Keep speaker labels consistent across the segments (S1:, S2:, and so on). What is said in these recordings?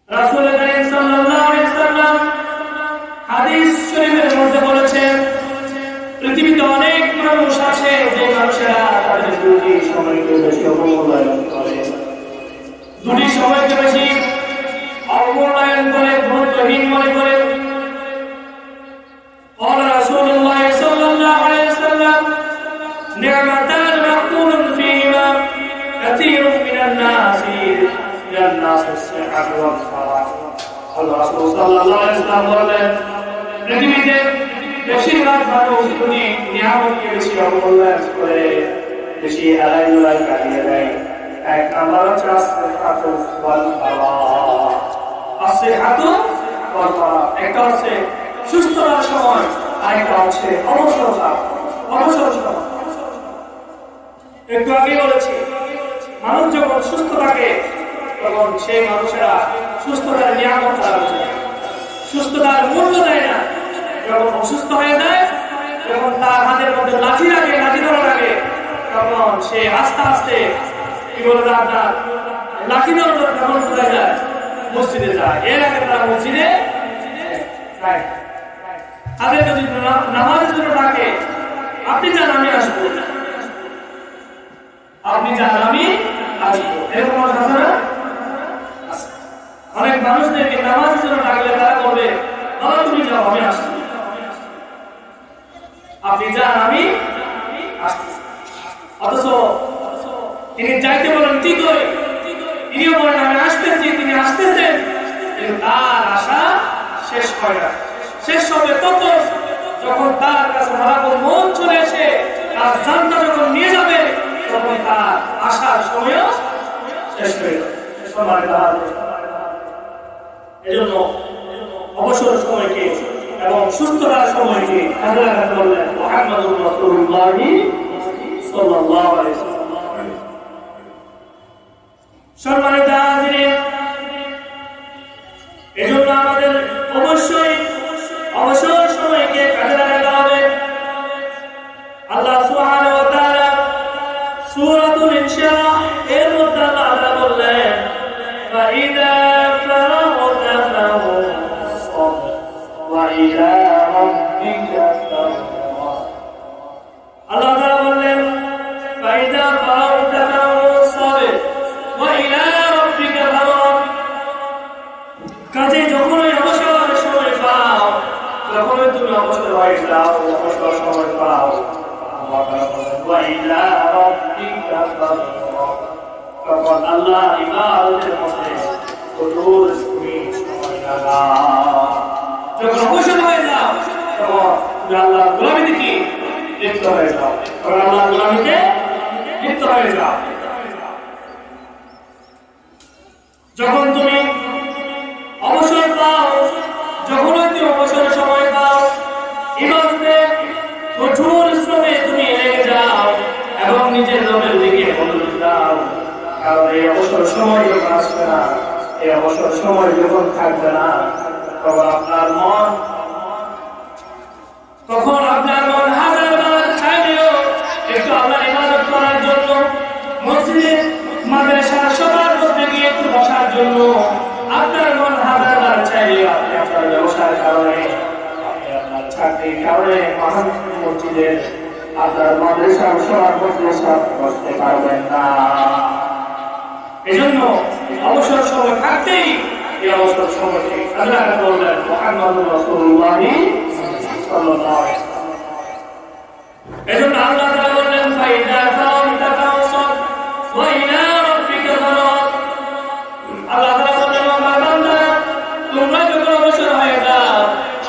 S1: রাসূল করিম সাল্লাল্লাহু আলাইহি সাল্লাম হাদিস শরীফের মধ্যে বলেছেন, পৃথিবীতে অনেক মানুষ আছে যে মানুষেরা তাদের দুটি সময়কে বেশি অবমূল্যায়ন করে, দুটি সময়কে বেশি অবমূল্যায়ন করে, গুরুত্বহীন মনে করে। قال رسول الله صلى الله عليه وسلم نعمتان مغبون فيهما كثير من الناس الصحة والفراغ। রাসূল সাল্লাল্লাহু আলাইহি ওয়াসাল্লাম বলেন, পৃথিবীতে বেশিরভাগ মানুষ দুটি নিয়ামতকে বেশি অবমূল্যায়ন করে, বেশি আলাইদুলাই কাটিয়ে দেয়। এক নাম্বার হচ্ছে আসিহাতু ওয়াল ফারাগ। আসিহাতু ওয়াল ফারাগ, একটা হচ্ছে সুস্থতার সময়, আরেকটা হচ্ছে অবসরতা, অবসর সময়। একটু আগে বলেছি, মানুষ যখন সুস্থ থাকে তখন সেই মানুষেরা সুস্থতার নিয়ামত তারা বোঝে, সুস্থতার মূল্য দেয় না। যখন অসুস্থ হয়ে যায়, যখন তার হাতের মধ্যে লাঠি লাগে, লাঠি ধরা লাগে, তখন সে আস্তে আস্তে কি বলবে, আপনার লাঠি ধরা যখন কোথায় যায়, মসজিদে যায়। এর আগে তারা মসজিদে যায়। তাদের যদি নামাজের জন্য ডাকে, আপনি যান আমি আসবো, আপনি যান আমি আসবো, এরকম আছে না? অনেক মানুষদেরকে নামাজের জন্য ডাকলে তারা বলবে, বাবা তুমি যাও আমি আসবো, আপনি যান আমি আসবো। অথচ তিনি যাইতে বলেন ঠিকই, তিনিও বলেন আমি আসতেছি, তিনি আসতেছেন, কিন্তু তার আশা শেষ হয় না। শেষ হবে তখন যখন তার কাছে মালাকুল মউত চলে এসে তার জানটা যখন নিয়ে যাবে, তখন তার আশার সময়ও শেষ হয়ে যাবে। এজন্য অবসর সময়কে এবং সুস্থতার সময়কে আল্লাহ বললেন মুহাম্মদুর রাসূলুল্লাহ সাল্লাল্লাহু আলাইহি ওয়াসাল্লাম। সম্মানিত হাজিরিন, এজন্য আমাদের অবশ্যই অবসর সময়কে কাজে লাগাতে হবে। আল্লাহ সুবহানাহু ওয়া তাআলা সূরাতুল ইনশিরাহ এর মধ্যে আল্লাহ বললেন, ফাইদা ফারাগতা ফানসব ওয়া ইলা রাব্বিকা ফারগাব। আল্লাহ তাআলা বললেন, ফাইদা ফারাগতা ফানসব ওয়া ইলা রাব্বিকা ফারগাব। কাজে যখনই অবসর সময় পাও, যখনই তুমি অবসর হয়ে যাও, অবসর সময় পাও, আল্লাহ তাআলা বলেন ওয়া ইলা রাব্বিকা ফারগাব, তখন আল্লাহ ইবাদতের মধ্যে কঠোর তুমি সময় লাগাও। যখন অবসর হয়ে যাও, তখন তুমি আল্লাহর গোলামিতে কি লিপ্ত হয়ে যাও, তখন আল্লাহর গোলামিতে লিপ্ত হয়ে যাও। যখন তুমি অবসর পাও, যখনই তুমি অবসরের সময় পাও, ইবাদতে কঠোর শ্রমে তুমি লেগে যাও এবং নিজের রবের দিকে মনোযোগ দাও। কারণ এই অবসর সময় যখন আসবে না, এই অবসর সময় যখন থাকবে না, তখন আপনার মন হাজারবার চাইলেও একটু আল্লাহর ইবাদত করার জন্য, মসজিদে মাদ্রাসা সবার মধ্যে গিয়ে একটু বসার জন্য আপনার মন হাজারবার চাইলেও আপনি আপনার ব্যবসার কারণে, আপনি আপনার চাকরির কারণে মহান মসজিদের আপনার মাদ্রাসার সবার মধ্যে সব বসতে পারবেন না। এজন্য অবসর সময় থাকতেই এই অবসর সময়কে আল্লাহ বললেন মুহাম্মদুর রাসূলুল্লাহ সাল্লাল্লাহু আলাইহি ওয়াসাল্লাম। এজন্য আল্লাহ তাআলা বললেন ফাইদা ফারাগতা ফানসব ওয়া ইলা রাব্বিকা ফারগাব। আল্লাহ তাআলা বললেন আমার বান্দা, তোমরা যখন অবসর হয়ে যাও,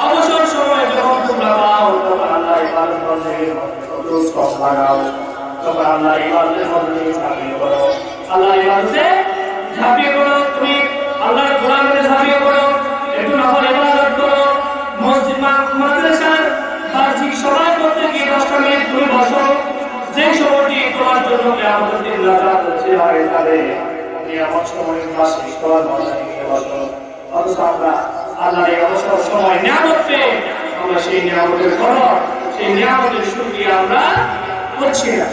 S1: অবসর সময় যখন তোমরা পাও, তখন আল্লাহ ইবাদত করতে কঠোর শ্রম লাগাও, তখন আল্লাহ ইবাদতের মধ্যে ঝাঁপিয়ে পড়ো, আল্লাহ ইবাদতে ঝাঁপিয়ে পড়ো, তুমি আল্লাহর গোলামিতে ঝাঁপিয়ে পড়ো, একটু নফল ইবাদত করো। মসজিদ মাদ্রাসার বার্ষিক সভায় করতে গিয়ে 10 মিনিট তুমি বসো, যে সময়টি তোমার জন্য কিয়ামতের দিন রাজাত হচ্ছে হয়ে যাবে, তুমি এমন সময় বার্ষিক সভার মধ্যে গিয়ে বসো। অথচ আমরা আল্লাহর এই অবসর সময় নিয়ামত পেয়ে আমরা সেই নিয়ামতের কদর, সেই নিয়ামতের শুকরিয়া আমরা করছি না।